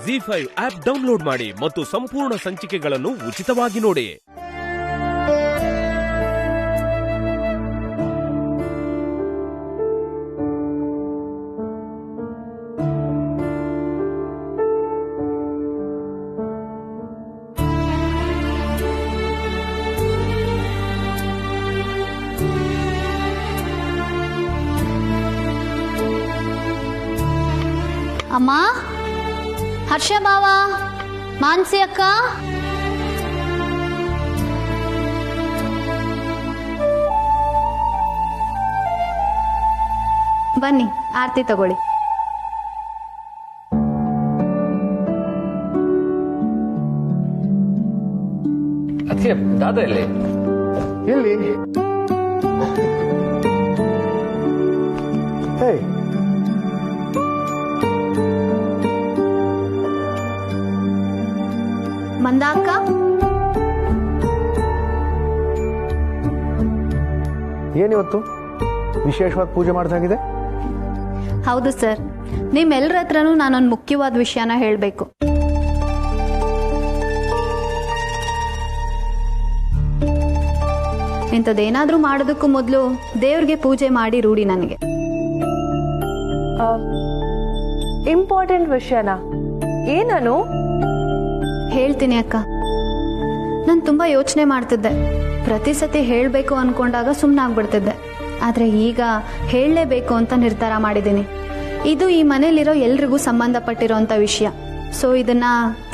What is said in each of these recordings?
ಜಿ5 app download ಮಾಡಿ ಮತ್ತು ಸಂಪೂರ್ಣ ಸಂಚಿಕೆಗಳನ್ನು ಉಚಿತವಾಗಿ ನೋಡಿ. ಅಮ್ಮ, ಹರ್ಷ ಬಾವ, ಮಾನ್ಸಿ ಅಕ್ಕ, ಬನ್ನಿ ಆರತಿ ತಗೊಳ್ಳಿ. ಅದಕ್ಕೆ ದಾದ ಎಲ್ಲಿ ಮಂದ ಅಕ್ಕ, ಏನಿವತ್ತು ವಿಶೇಷವಾದ ಪೂಜೆ ಮಾಡ್ದಾಗಿದೆ? ಹೌದು ಸರ್, ನಿಮ್ಮೆಲ್ಲರ ಹತ್ರನೂ ನಾನೊಂದು ಮುಖ್ಯವಾದ ವಿಷಯನ ಹೇಳಬೇಕು. ಇಂಥದ್ದೇನಾದ್ರೂ ಮಾಡೋದಕ್ಕೂ ಮೊದಲು ದೇವ್ರಿಗೆ ಪೂಜೆ ಮಾಡಿ ರೂಢಿ ನನಗೆ. ಇಂಪಾರ್ಟೆಂಟ್ ವಿಷಯನಾ? ಏನನು? ಹೇಳ್ತೀನಿ ಅಕ್ಕ. ನಾನು ತುಂಬಾ ಯೋಚನೆ ಮಾಡ್ತಿದ್ದೆ. ಪ್ರತಿ ಸತಿ ಹೇಳಬೇಕು ಅನ್ಕೊಂಡಾಗ ಸುಮ್ಮನಾಗ್ಬಿಡ್ತಿದ್ದೆ. ಆದ್ರೆ ಈಗ ಹೇಳಲೇಬೇಕು ಅಂತ ನಿರ್ಧಾರ ಮಾಡಿದ್ದೀನಿ. ಇದು ಈ ಮನೇಲಿರೋ ಎಲ್ರಿಗೂ ಸಂಬಂಧಪಟ್ಟಿರೋಂಥ ವಿಷಯ. ಸೊ ಇದನ್ನ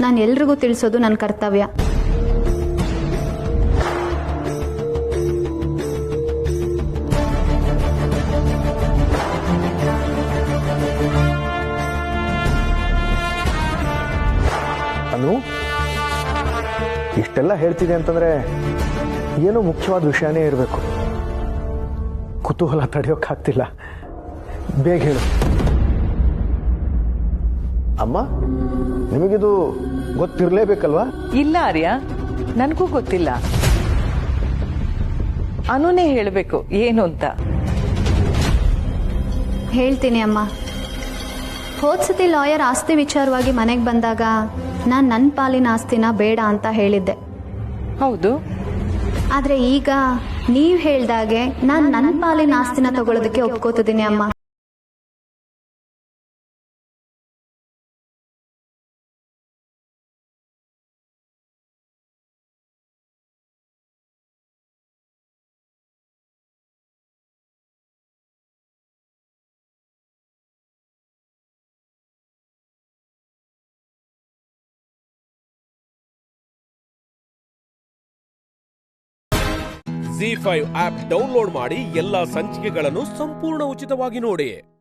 ನಾನು ಎಲ್ರಿಗೂ ತಿಳಿಸೋದು ನನ್ನ ಕರ್ತವ್ಯ. ಅನು, ಇಷ್ಟೆಲ್ಲ ಹೇಳ್ತಿದೆ ಅಂತಂದ್ರೆ ಏನೋ ಮುಖ್ಯವಾದ ವಿಷಯನೇ ಇರಬೇಕು. ಕುತೂಹಲ ತಡೆಯೋಕ್ಕಾಗ್ತಿಲ್ಲ. ಬೇಗ ಹೇಳು. ಅಮ್ಮ, ನಿಮಗಿದು ಗೊತ್ತಿರಲೇಬೇಕಲ್ವಾ? ಇಲ್ಲ ಆರ್ಯ, ನನಗೂ ಗೊತ್ತಿಲ್ಲ. ಅನುನೇ ಹೇಳಬೇಕು ಏನು ಅಂತ. ಹೇಳ್ತೀನಿ ಅಮ್ಮ. ಹೋದ್ಸತಿ ಲಾಯರ್ ಆಸ್ತಿ ವಿಚಾರವಾಗಿ ಮನೆಗೆ ಬಂದಾಗ ನಾನು ನನ್ನ ಪಾಲಿನ ಆಸ್ತಿನ ಬೇಡ ಅಂತ ಹೇಳಿದ್ದೆ. ಹೌದು. ಆದ್ರೆ ಈಗ ನೀವ್ ಹೇಳ್ದಾಗೆ ನಾನು ನನ್ನ ಪಾಲಿನ ಆಸ್ತಿನ ತಗೊಳ್ಳೋದಕ್ಕೆ ಒಪ್ಕೋತಿದ್ದೀನಿ ಅಮ್ಮ. ಜಿ5 ಆಪ್ ಡೌನ್ಲೋಡ್ ಮಾಡಿ ಎಲ್ಲಾ ಸಂಚಿಕೆಗಳನ್ನು ಸಂಪೂರ್ಣ ಉಚಿತವಾಗಿ ನೋಡಿ.